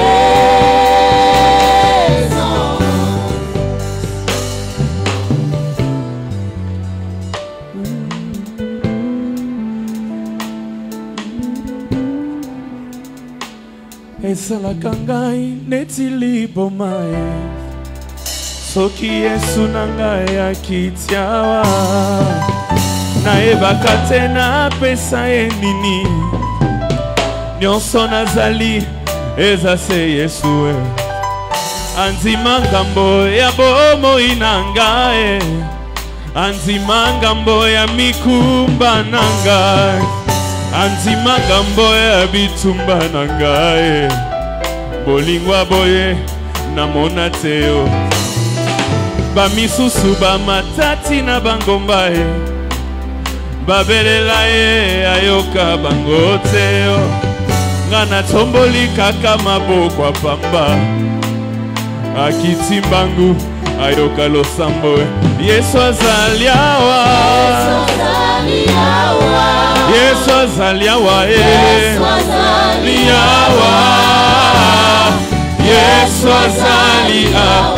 Esala kangai netili bomae Soki Yesu nanga akitiawa naebaka te napesa ye nini nyonso nazali eza se Yesu anzima ngambo ya bomoi na ngai anzima ngambo ya mikumba na ngai anzima ngambo ya bitumba na ngai bolingwa boye namona teo bamisusu bamatati na bangomba babelela ye ayoka bango teo ngana tomboli kaka maboko apamba akitimbangu ayoka losambo Yesu azali awa Yesu azali awa Yesu azali awa Yesu azali awa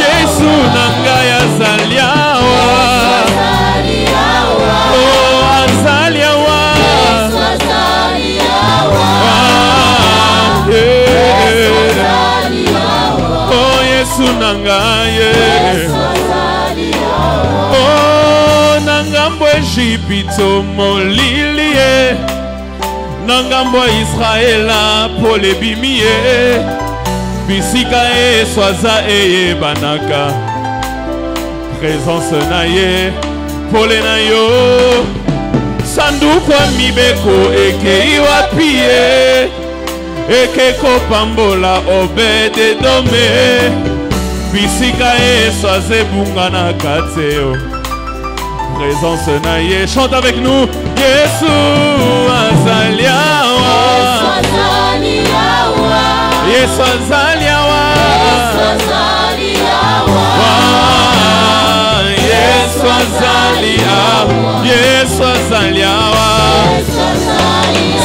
Yesu nanga azali awa oh azali awa oh Yesu nanga oh nangambo Ejipito molili nangambo Israela polebimie bisika swaza banaka présence na ye pole na yo sanduku mibeko ekei wapi ekeko pambola Obed-Edome bisika swaze bungana kateo présence na ye chante avec nous Yesu azali awa Yesu azali awa Yesu azali awa Yesu azali awa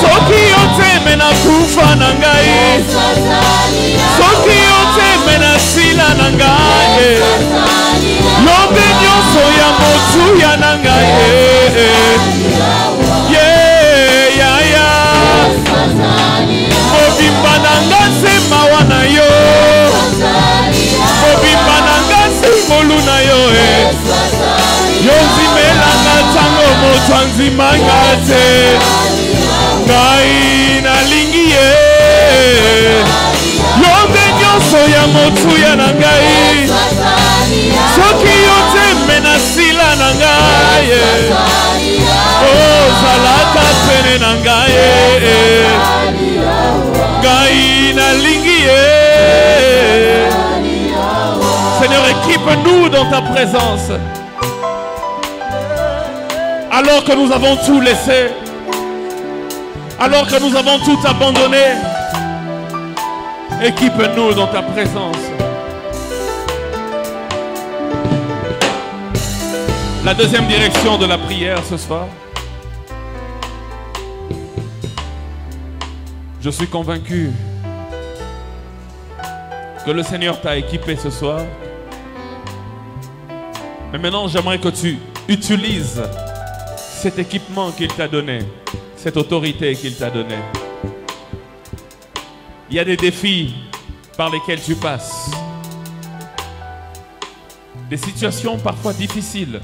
soki yoteme na kufa na ngai soki yoteme na sila na ngai yombe nyonso ya motuya na ngai mobimba na ngase mawa na yo mobimba na ngase molu na yo yonzimelanga ntango moto anzimanga te ngai nalingi ye yonde nyonso ya motuya na ngai soki yo teme na sila na ngai ozalaka pene na ngai ngai nalingi ye Seigneur, équipe-nous dans ta présence alors que nous avons tout laissé, alors que nous avons tout abandonné. Équipe-nous dans ta présence. La deuxième direction de la prière ce soir. Je suis convaincu que le Seigneur t'a équipé ce soir. Mais maintenant, j'aimerais que tu utilises cet équipement qu'il t'a donné, cette autorité qu'il t'a donnée. Il y a des défis par lesquels tu passes. Des situations parfois difficiles.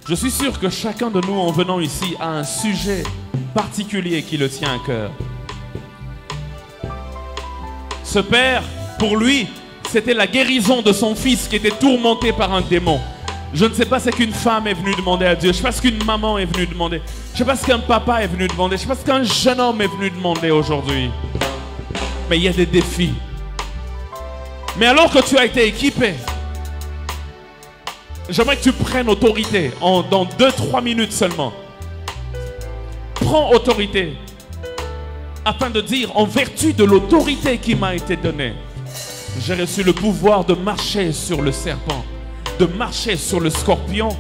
Je suis sûr que chacun de nous, en venant ici, a un sujet particulier qui le tient à cœur. Ce père, pour lui, c'était la guérison de son fils qui était tourmenté par un démon. Je ne sais pas ce qu'une femme est venue demander à Dieu. Je ne sais pas ce qu'une maman est venue demander. Je ne sais pas ce qu'un papa est venu demander. Je ne sais pas ce qu'un jeune homme est venu demander aujourd'hui. Mais il y a des défis. Mais alors que tu as été équipé, j'aimerais que tu prennes autorité dans 2-3 minutes seulement. Prends autorité afin de dire, en vertu de l'autorité qui m'a été donnée, j'ai reçu le pouvoir de marcher sur le serpent, de marcher sur le scorpion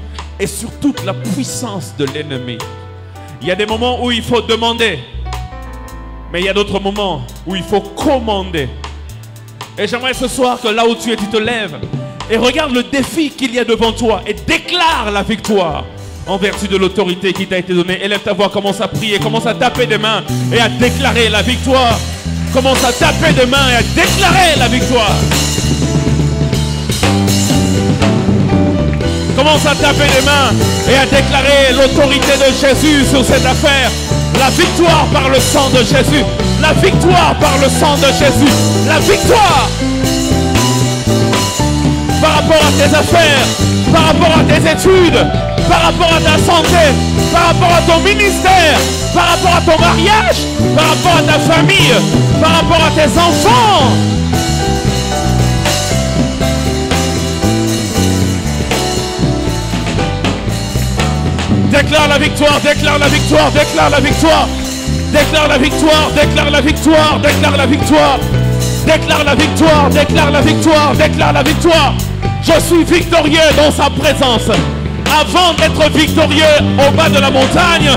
et sur toute la puissance de l'ennemi. Il y a des moments où il faut demander, mais il y a d'autres moments où il faut commander. Et j'aimerais ce soir que là où tu es, tu te lèves et regarde le défi qu'il y a devant toi et déclare la victoire en vertu de l'autorité qui t'a été donnée. Élève ta voix, commence à prier, commence à taper des mains et à déclarer la victoire. Commence à taper des mains et à déclarer la victoire. Commence à taper les mains et à déclarer l'autorité de Jésus sur cette affaire. La victoire par le sang de Jésus. La victoire par le sang de Jésus. La victoire par rapport à tes affaires, par rapport à tes études, par rapport à ta santé, par rapport à ton ministère, par rapport à ton mariage, par rapport à ta famille, par rapport à tes enfants. Déclare la victoire, déclare la victoire, déclare la victoire. Déclare la victoire, déclare la victoire, déclare la victoire. Déclare la victoire, déclare la victoire, déclare la victoire. Je suis victorieux dans sa présence. Avant d'être victorieux au bas de la montagne,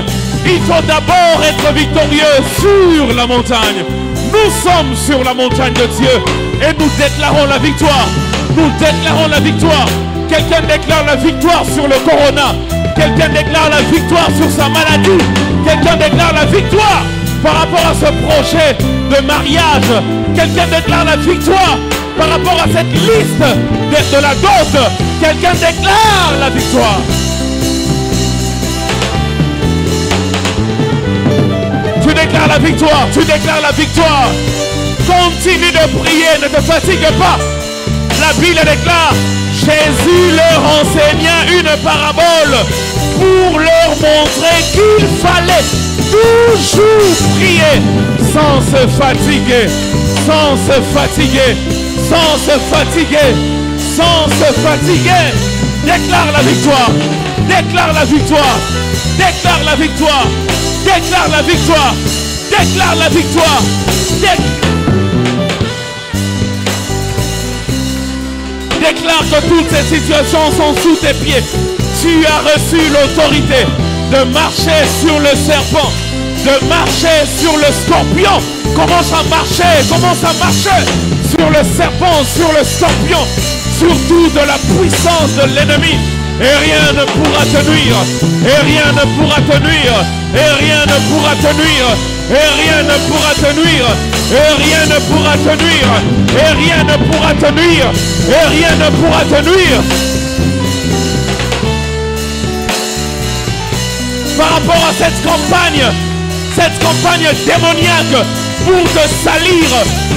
il faut d'abord être victorieux sur la montagne. Nous sommes sur la montagne de Dieu et nous déclarons la victoire. Nous déclarons la victoire. Quelqu'un déclare la victoire sur le corona. Quelqu'un déclare la victoire sur sa maladie. Quelqu'un déclare la victoire par rapport à ce projet de mariage. Quelqu'un déclare la victoire par rapport à cette liste de la dot. Quelqu'un déclare la victoire. Tu déclares la victoire, tu déclares la victoire. Continue de prier, ne te fatigue pas. La Bible déclare, Jésus leur enseigna une parabole pour leur montrer qu'il fallait toujours prier sans se fatiguer, sans se fatiguer, sans se fatiguer, sans se fatiguer. Déclare la victoire, déclare la victoire, déclare la victoire, déclare la victoire, déclare la victoire. Déclare que toutes ces situations sont sous tes pieds. Tu as reçu l'autorité de marcher sur le serpent, de marcher sur le scorpion. Commence à marcher sur le serpent, sur le scorpion, sur toute la puissance de l'ennemi. Et rien ne pourra te nuire, et rien ne pourra te nuire, et rien ne pourra te nuire, et rien ne pourra te nuire, et rien ne pourra te nuire, et rien ne pourra te nuire, et rien ne pourra te nuire. Par rapport à cette campagne démoniaque pour te salir,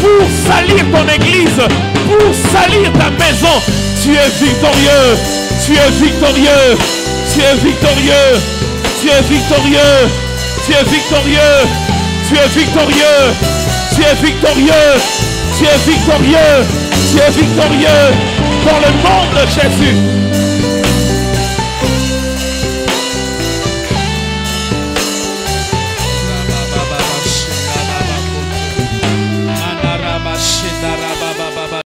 pour salir ton église, pour salir ta maison, tu es victorieux, tu es victorieux, tu es victorieux, tu es victorieux, tu es victorieux, tu es victorieux, tu es victorieux, tu es victorieux, tu es victorieux dans le nom de Jésus.